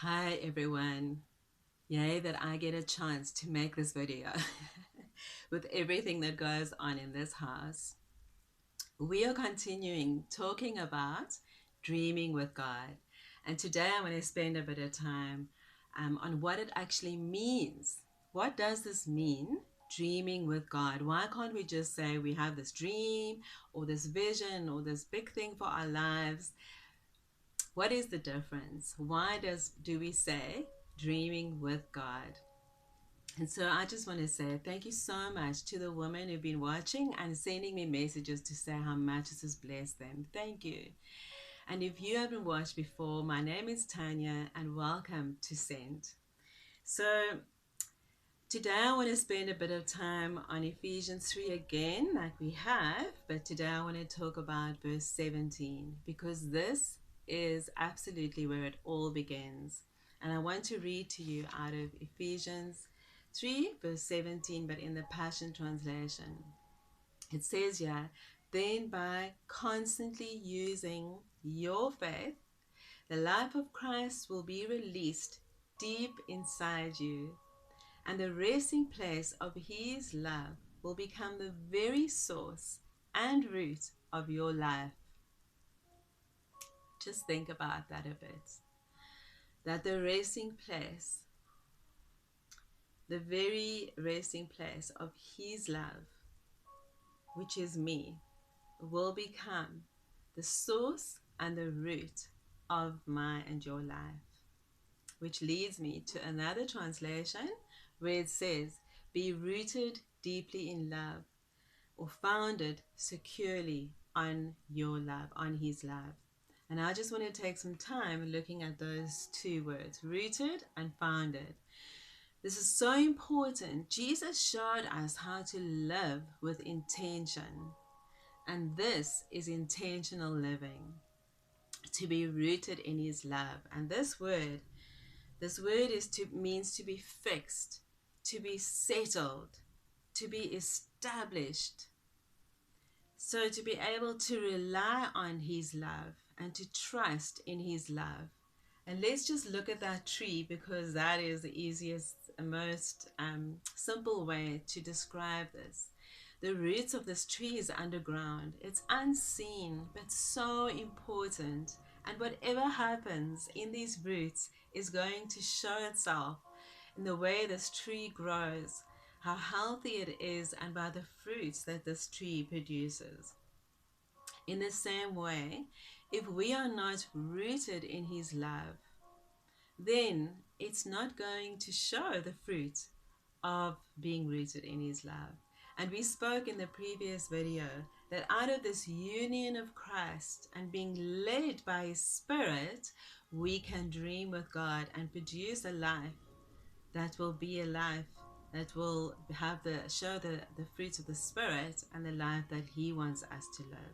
Hi everyone. Yay that I get a chance to make this video with everything that goes on in this house. We are continuing talking about dreaming with God. And today I'm going to spend a bit of time on what it actually means. What does this mean, dreaming with God? Why can't we just say we have this dream or this vision or this big thing for our lives? What is the difference? Why do we say dreaming with God? And so I just want to say thank you so much to the women who've been watching and sending me messages to say how much this has blessed them. Thank you. And if you haven't watched before, my name is Tanya and welcome to Send. So today I want to spend a bit of time on Ephesians 3 again, like we have, but today I want to talk about verse 17 because this is absolutely where it all begins. And I want to read to you out of Ephesians 3 verse 17, but in the Passion Translation. It says here, then by constantly using your faith, the life of Christ will be released deep inside you, and the resting place of his love will become the very source and root of your life. Just think about that a bit. That the resting place, the very resting place of his love, which is me, will become the source and the root of my and your life. Which leads me to another translation where it says, be rooted deeply in love, or founded securely on your love, on his love. And I just want to take some time looking at those two words, rooted and founded. This is so important. Jesus showed us how to live with intention. And this is intentional living, to be rooted in his love. And this word means to be fixed, to be settled, to be established. So to be able to rely on his love and to trust in his love. And let's just look at that tree because that is the easiest and most simple way to describe this. The roots of this tree is underground. It's unseen, but so important. And whatever happens in these roots is going to show itself in the way this tree grows, how healthy it is, and by the fruits that this tree produces. In the same way, if we are not rooted in his love, then it's not going to show the fruit of being rooted in his love. And we spoke in the previous video that out of this union of Christ and being led by his Spirit, we can dream with God and produce a life that will be a life that will have show the fruits of the Spirit and the life that he wants us to live.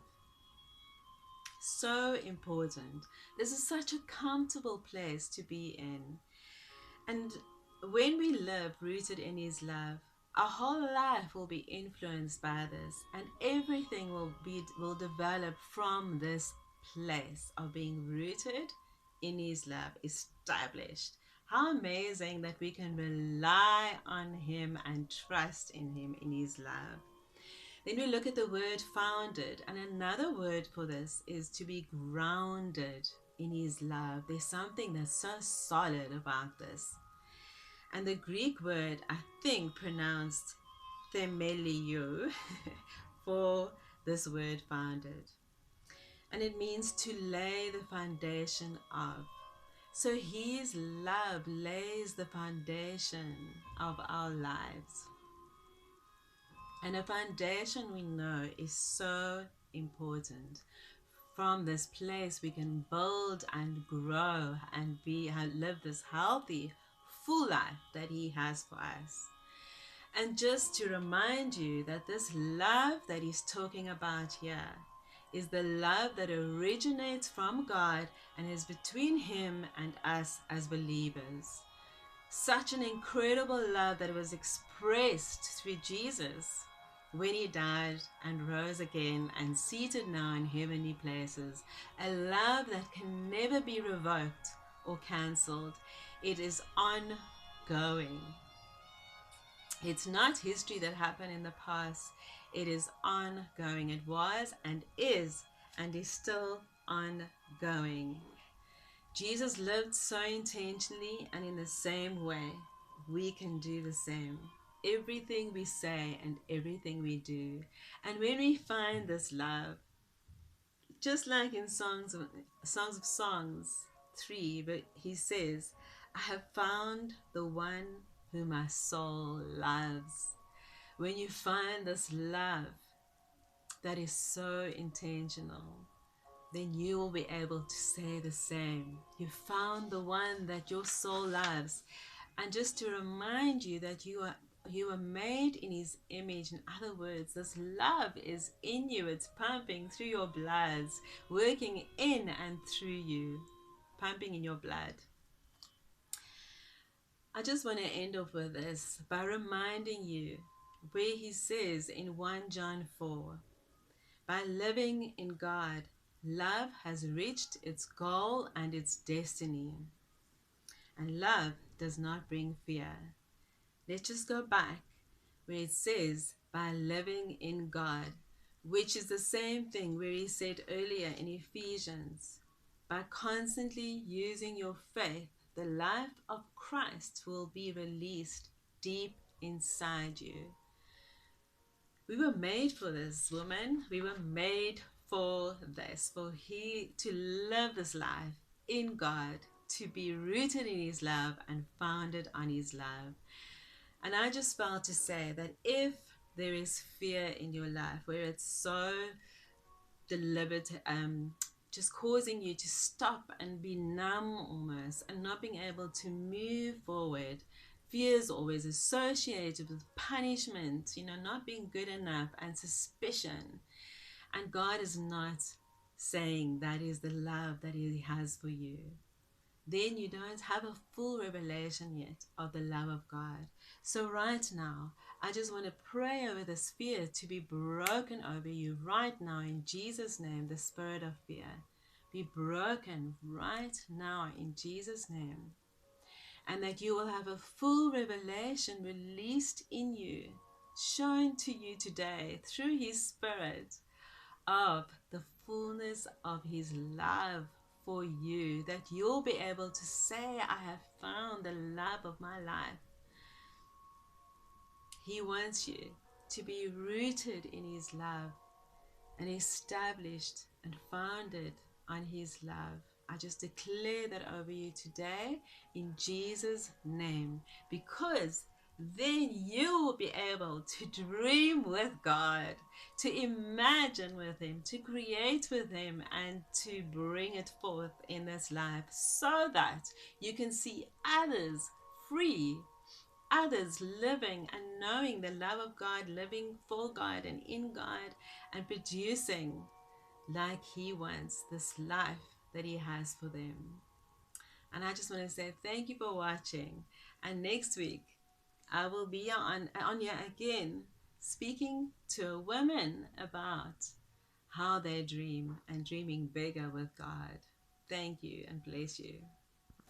So important. This is such a comfortable place to be in. And when we live rooted in his love, our whole life will be influenced by this, and everything will develop from this place of being rooted in his love, established. How amazing that we can rely on him and trust in him in his love. Then we look at the word founded, and another word for this is to be grounded in his love. There's something that's so solid about this. And the Greek word, I think, pronounced themelio for this word founded. And it means to lay the foundation of. So his love lays the foundation of our lives. And a foundation, we know, is so important. From this place we can build and grow and live this healthy, full life that he has for us. And just to remind you that this love that he's talking about here is the love that originates from God and is between him and us as believers. Such an incredible love that was expressed through Jesus when he died and rose again and seated now in heavenly places. A love that can never be revoked or cancelled. It is ongoing. It's not history that happened in the past. It is ongoing. It was and is still ongoing. Jesus lived so intentionally, and in the same way, we can do the same. Everything we say and everything we do. And when we find this love, just like in Songs of Songs 3, but he says, I have found the one whom my soul loves. When you find this love that is so intentional, then you will be able to say the same. You found the one that your soul loves. And just to remind you that you are made in his image. In other words, this love is in you. It's pumping through your bloods, working in and through you, pumping in your blood. I just want to end off with this by reminding you where he says in 1 John 4, by living in God, love has reached its goal and its destiny. And love does not bring fear. Let's just go back where it says, by living in God, which is the same thing where he said earlier in Ephesians, by constantly using your faith, the life of Christ will be released deep inside you. We were made for this, woman. We were made for this, for he to live this life in God, to be rooted in his love and founded on his love. And I just felt to say that if there is fear in your life, where it's so deliberate, just causing you to stop and be numb almost and not being able to move forward. Fear is always associated with punishment, not being good enough and suspicion. And God is not saying that is the love that he has for you. Then you don't have a full revelation yet of the love of God. So right now, I just want to pray over this fear to be broken over you right now in Jesus' name, the spirit of fear. Be broken right now in Jesus' name. And that you will have a full revelation released in you, shown to you today through his spirit of the fullness of his love for you, that you'll be able to say, I have found the love of my life. He wants you to be rooted in his love and established and founded on his love. I just declare that over you today in Jesus' name, because then you will be able to dream with God, to imagine with him, to create with him, and to bring it forth in this life so that you can see others free, others living and knowing the love of God, living for God and in God, and producing like he wants this life that he has for them. And I just want to say thank you for watching. And next week, I will be on here again, speaking to a woman about how they dream and dreaming bigger with God. Thank you and bless you.